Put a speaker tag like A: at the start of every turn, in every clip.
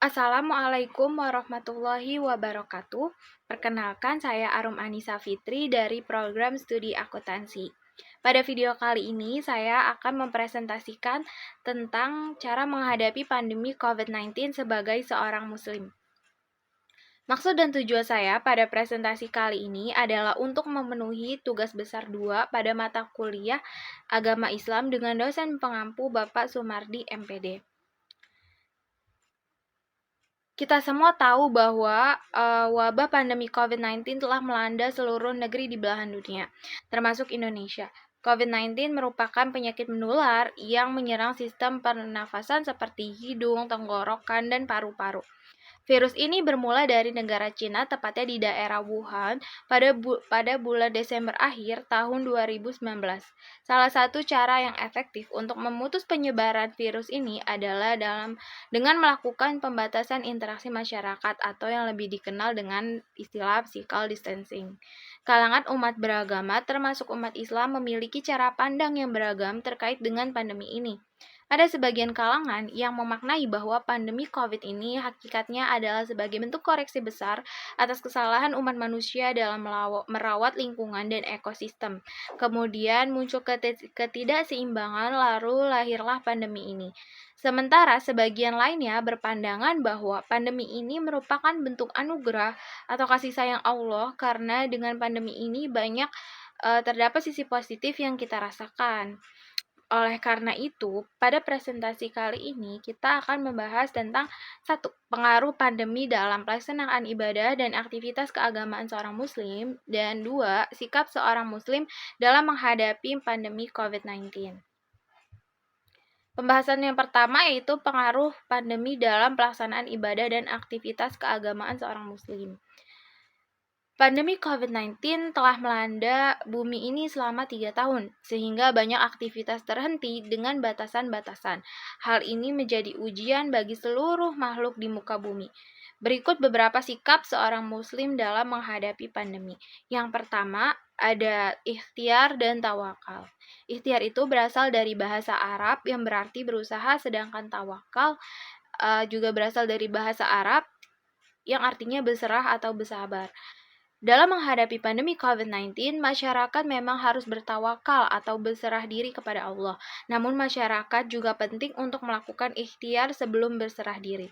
A: Assalamualaikum warahmatullahi wabarakatuh. Perkenalkan, saya Arum Anissa Fitri dari program studi akuntansi. Pada video kali ini, saya akan mempresentasikan tentang cara menghadapi pandemi COVID-19 sebagai seorang muslim. Maksud dan tujuan saya pada presentasi kali ini adalah untuk memenuhi tugas besar 2 pada mata kuliah Agama Islam dengan dosen pengampu Bapak Sumardi MPD. Kita semua tahu bahwa wabah pandemi COVID-19 telah melanda seluruh negeri di belahan dunia, termasuk Indonesia. COVID-19 merupakan penyakit menular yang menyerang sistem pernafasan seperti hidung, tenggorokan, dan paru-paru. Virus ini bermula dari negara Cina, tepatnya di daerah Wuhan, pada bulan Desember akhir tahun 2019. Salah satu cara yang efektif untuk memutus penyebaran virus ini adalah dengan melakukan pembatasan interaksi masyarakat atau yang lebih dikenal dengan istilah physical distancing. Kalangan umat beragama, termasuk umat Islam, memiliki cara pandang yang beragam terkait dengan pandemi ini. Ada sebagian kalangan yang memaknai bahwa pandemi COVID ini hakikatnya adalah sebagai bentuk koreksi besar atas kesalahan umat manusia dalam merawat lingkungan dan ekosistem. Kemudian muncul ketidakseimbangan, lalu lahirlah pandemi ini. Sementara sebagian lainnya berpandangan bahwa pandemi ini merupakan bentuk anugerah atau kasih sayang Allah, karena dengan pandemi ini banyak terdapat sisi positif yang kita rasakan. Oleh karena itu, pada presentasi kali ini kita akan membahas tentang 1. Pengaruh pandemi dalam pelaksanaan ibadah dan aktivitas keagamaan seorang muslim, dan 2. Sikap seorang muslim dalam menghadapi pandemi COVID-19. Pembahasan yang pertama yaitu pengaruh pandemi dalam pelaksanaan ibadah dan aktivitas keagamaan seorang muslim. Pandemi COVID-19 telah melanda bumi ini selama 3 tahun, sehingga banyak aktivitas terhenti dengan batasan-batasan. Hal ini menjadi ujian bagi seluruh makhluk di muka bumi. Berikut beberapa sikap seorang muslim dalam menghadapi pandemi. Yang pertama, ada ikhtiar dan tawakal. Ikhtiar itu berasal dari bahasa Arab yang berarti berusaha, sedangkan tawakal juga berasal dari bahasa Arab yang artinya berserah atau bersabar. Dalam menghadapi pandemi COVID-19, masyarakat memang harus bertawakal atau berserah diri kepada Allah. Namun masyarakat juga penting untuk melakukan ikhtiar sebelum berserah diri.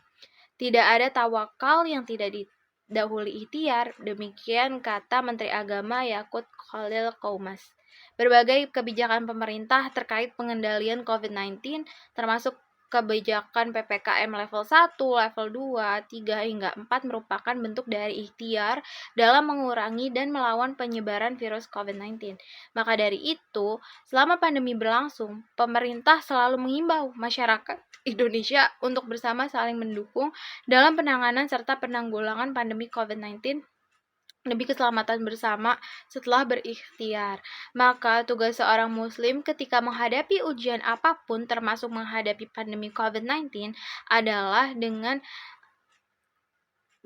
A: Tidak ada tawakal yang tidak didahului ikhtiar, demikian kata Menteri Agama Yakut Khalil Qoumas. Berbagai kebijakan pemerintah terkait pengendalian COVID-19, termasuk kebijakan PPKM level 1, level 2, 3, hingga 4 merupakan bentuk dari ikhtiar dalam mengurangi dan melawan penyebaran virus COVID-19. Maka dari itu, selama pandemi berlangsung, pemerintah selalu mengimbau masyarakat Indonesia untuk bersama saling mendukung dalam penanganan serta penanggulangan pandemi COVID-19 demi keselamatan bersama setelah berikhtiar. Maka tugas seorang muslim ketika menghadapi ujian apapun, termasuk menghadapi pandemi COVID-19, adalah dengan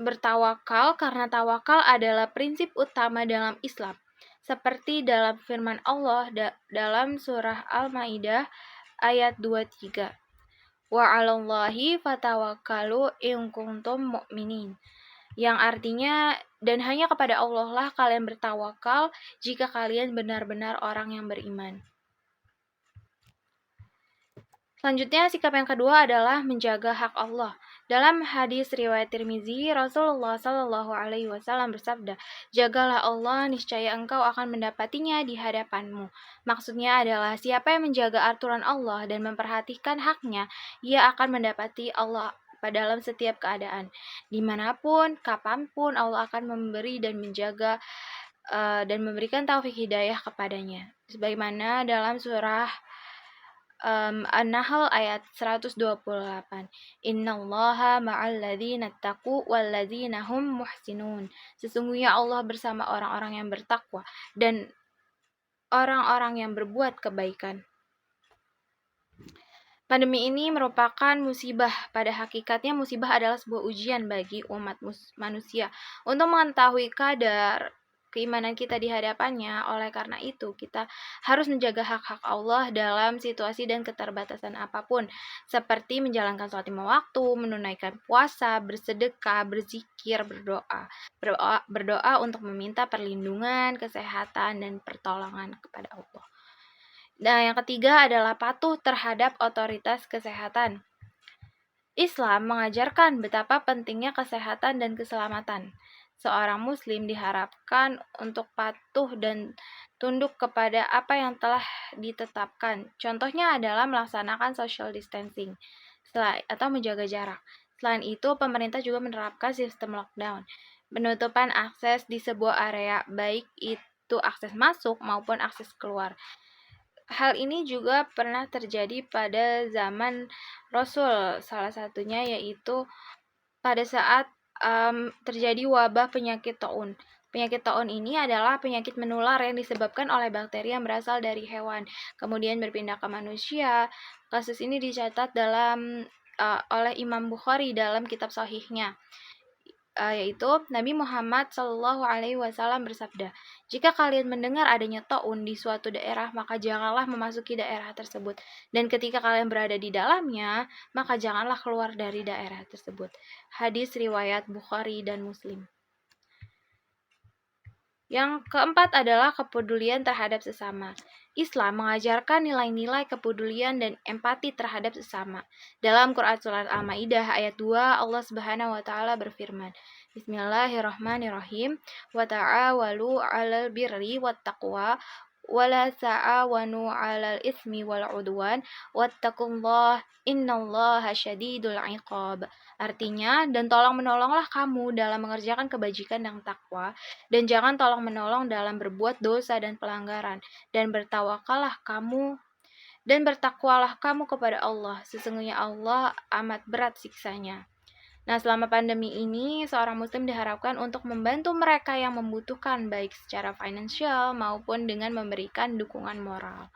A: bertawakal, karena tawakal adalah prinsip utama dalam Islam. Seperti dalam firman Allah dalam surah Al-Maidah ayat 23. Wa 'alallahi fatawakkalu in kuntum mu'minin. Yang artinya, dan hanya kepada Allah lah kalian bertawakal jika kalian benar-benar orang yang beriman. Selanjutnya, sikap yang kedua adalah menjaga hak Allah. Dalam hadis riwayat Tirmizi, Rasulullah Shallallahu Alaihi Wasallam bersabda, "Jagalah Allah, niscaya engkau akan mendapatinya di hadapanmu." Maksudnya adalah siapa yang menjaga aturan Allah dan memperhatikan haknya, ia akan mendapati Allah dalam setiap keadaan. Dimanapun, kapanpun, Allah akan memberi dan menjaga dan memberikan taufik hidayah kepadanya. Sebagaimana dalam surah An-Nahl ayat 128. Innallaha ma'al ladzina taqu wal ladzina hum muhsinun. Sesungguhnya Allah bersama orang-orang yang bertakwa dan orang-orang yang berbuat kebaikan. Pandemi ini merupakan musibah. Pada hakikatnya musibah adalah sebuah ujian bagi umat manusia untuk mengetahui kadar keimanan kita di hadapannya. Oleh karena itu, kita harus menjaga hak-hak Allah dalam situasi dan keterbatasan apapun, seperti menjalankan sholat 5 waktu, menunaikan puasa, bersedekah, berzikir, berdoa untuk meminta perlindungan, kesehatan, dan pertolongan kepada Allah. Nah, yang ketiga adalah patuh terhadap otoritas kesehatan. Islam mengajarkan betapa pentingnya kesehatan dan keselamatan. Seorang muslim diharapkan untuk patuh dan tunduk kepada apa yang telah ditetapkan. Contohnya adalah melaksanakan social distancing atau menjaga jarak. Selain itu, pemerintah juga menerapkan sistem lockdown, penutupan akses di sebuah area, baik itu akses masuk maupun akses keluar. Hal ini juga pernah terjadi pada zaman Rasul, salah satunya yaitu pada saat terjadi wabah penyakit taun. Penyakit taun ini adalah penyakit menular yang disebabkan oleh bakteri yang berasal dari hewan, kemudian berpindah ke manusia. Kasus ini dicatat oleh Imam Bukhari dalam kitab Sahihnya, yaitu Nabi Muhammad SAW bersabda, "Jika kalian mendengar adanya taun di suatu daerah, maka janganlah memasuki daerah tersebut. Dan ketika kalian berada di dalamnya, maka janganlah keluar dari daerah tersebut." Hadis riwayat Bukhari dan Muslim. Yang keempat adalah kepedulian terhadap sesama. Islam mengajarkan nilai-nilai kepedulian dan empati terhadap sesama. Dalam Quran Surat Al-Maidah ayat 2, Allah Subhanahu wa taala berfirman, Bismillahirrahmanirrahim, wa ta'awalu 'alal birri wat taqwa wa la ta'awanu 'alal ismi wal 'udwan wattaqullaha innallaha syadidul 'iqab. Artinya, dan tolong menolonglah kamu dalam mengerjakan kebajikan dan takwa, dan jangan tolong menolong dalam berbuat dosa dan pelanggaran, dan bertakwalah kamu kepada Allah. Sesungguhnya Allah amat berat siksanya. Nah, selama pandemi ini, seorang muslim diharapkan untuk membantu mereka yang membutuhkan, baik secara finansial maupun dengan memberikan dukungan moral.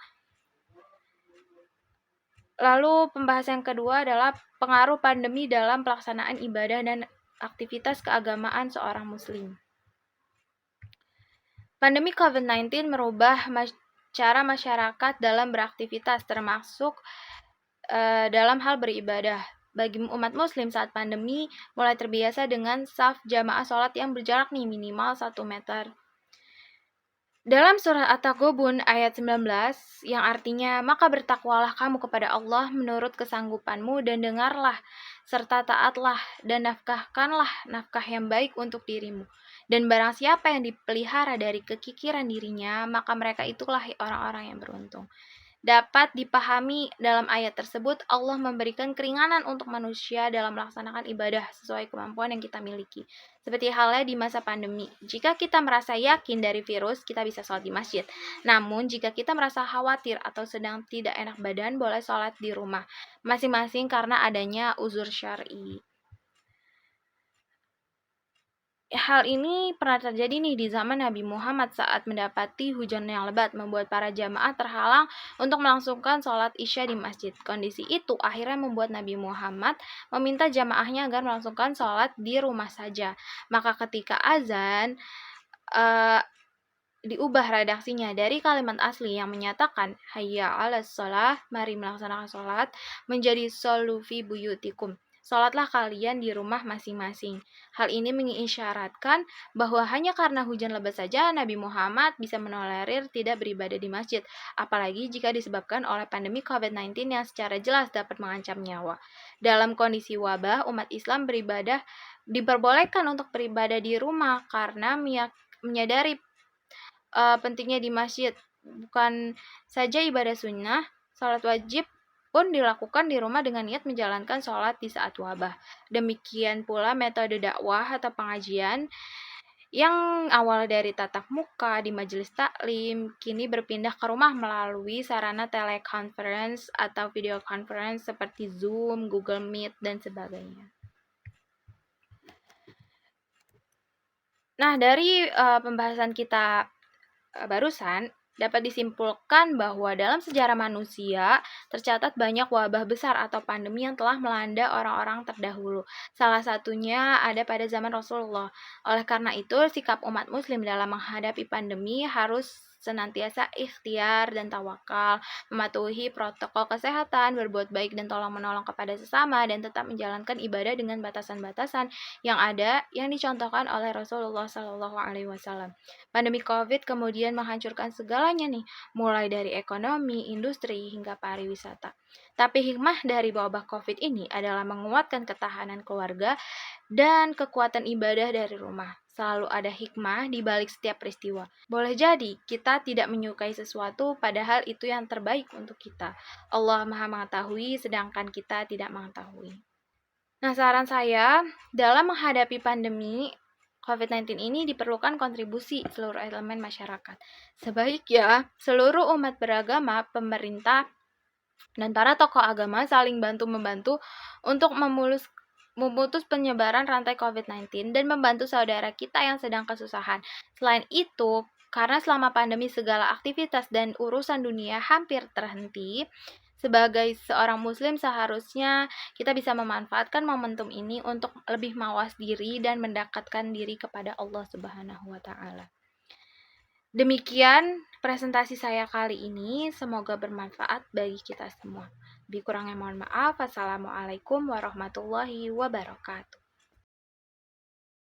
A: Lalu pembahasan kedua adalah pengaruh pandemi dalam pelaksanaan ibadah dan aktivitas keagamaan seorang muslim. Pandemi COVID-19 merubah cara masyarakat dalam beraktivitas, termasuk dalam hal beribadah. Bagi umat muslim saat pandemi mulai terbiasa dengan saf jamaah sholat yang berjarak minimal 1 meter. Dalam surat At-Taghabun ayat 19 yang artinya, maka bertakwalah kamu kepada Allah menurut kesanggupanmu dan dengarlah serta taatlah dan nafkahkanlah nafkah yang baik untuk dirimu. Dan barang siapa yang dipelihara dari kekikiran dirinya, maka mereka itulah orang-orang yang beruntung. Dapat dipahami dalam ayat tersebut, Allah memberikan keringanan untuk manusia dalam melaksanakan ibadah sesuai kemampuan yang kita miliki. Seperti halnya di masa pandemi, jika kita merasa yakin dari virus, kita bisa sholat di masjid. Namun, jika kita merasa khawatir atau sedang tidak enak badan, boleh sholat di rumah masing-masing karena adanya uzur syar'i. Hal ini pernah terjadi nih di zaman Nabi Muhammad saat mendapati hujan yang lebat membuat para jamaah terhalang untuk melangsungkan sholat isya di masjid. Kondisi itu akhirnya membuat Nabi Muhammad meminta jamaahnya agar melangsungkan sholat di rumah saja. Maka ketika azan, diubah redaksinya dari kalimat asli yang menyatakan hayya 'alas shalah, mari melaksanakan sholat, menjadi shollu fi buyutikum, sholatlah kalian di rumah masing-masing. Hal ini mengisyaratkan bahwa hanya karena hujan lebat saja Nabi Muhammad bisa menolerir tidak beribadah di masjid, apalagi jika disebabkan oleh pandemi COVID-19 yang secara jelas dapat mengancam nyawa. Dalam kondisi wabah, umat Islam diperbolehkan untuk beribadah di rumah karena menyadari pentingnya di masjid. Bukan saja ibadah sunnah, sholat wajib pun dilakukan di rumah dengan niat menjalankan sholat di saat wabah. Demikian pula metode dakwah atau pengajian yang awal dari tatap muka di majelis taklim, kini berpindah ke rumah melalui sarana teleconference atau video conference seperti Zoom, Google Meet, dan sebagainya. Nah, dari pembahasan kita barusan, dapat disimpulkan bahwa dalam sejarah manusia tercatat banyak wabah besar atau pandemi yang telah melanda orang-orang terdahulu. Salah satunya ada pada zaman Rasulullah. Oleh karena itu, sikap umat muslim dalam menghadapi pandemi harus senantiasa ikhtiar dan tawakal, mematuhi protokol kesehatan, berbuat baik dan tolong-menolong kepada sesama, dan tetap menjalankan ibadah dengan batasan-batasan yang ada yang dicontohkan oleh Rasulullah SAW. Pandemi COVID kemudian menghancurkan segalanya nih, mulai dari ekonomi, industri, hingga pariwisata. Tapi hikmah dari wabah COVID ini adalah menguatkan ketahanan keluarga dan kekuatan ibadah dari rumah. Selalu ada hikmah di balik setiap peristiwa. Boleh jadi kita tidak menyukai sesuatu padahal itu yang terbaik untuk kita. Allah Maha mengetahui sedangkan kita tidak mengetahui. Nah, saran saya dalam menghadapi pandemi COVID-19 ini diperlukan kontribusi seluruh elemen masyarakat. Sebaiknya seluruh umat beragama, pemerintah, dan para tokoh agama saling bantu-membantu untuk memutus penyebaran rantai COVID-19 dan membantu saudara kita yang sedang kesusahan. Selain itu, karena selama pandemi segala aktivitas dan urusan dunia hampir terhenti, sebagai seorang muslim seharusnya kita bisa memanfaatkan momentum ini untuk lebih mawas diri dan mendekatkan diri kepada Allah Subhanahu wa taala. Demikian presentasi saya kali ini, semoga bermanfaat bagi kita semua. Lebih kurangnya mohon maaf. Wassalamualaikum warahmatullahi wabarakatuh.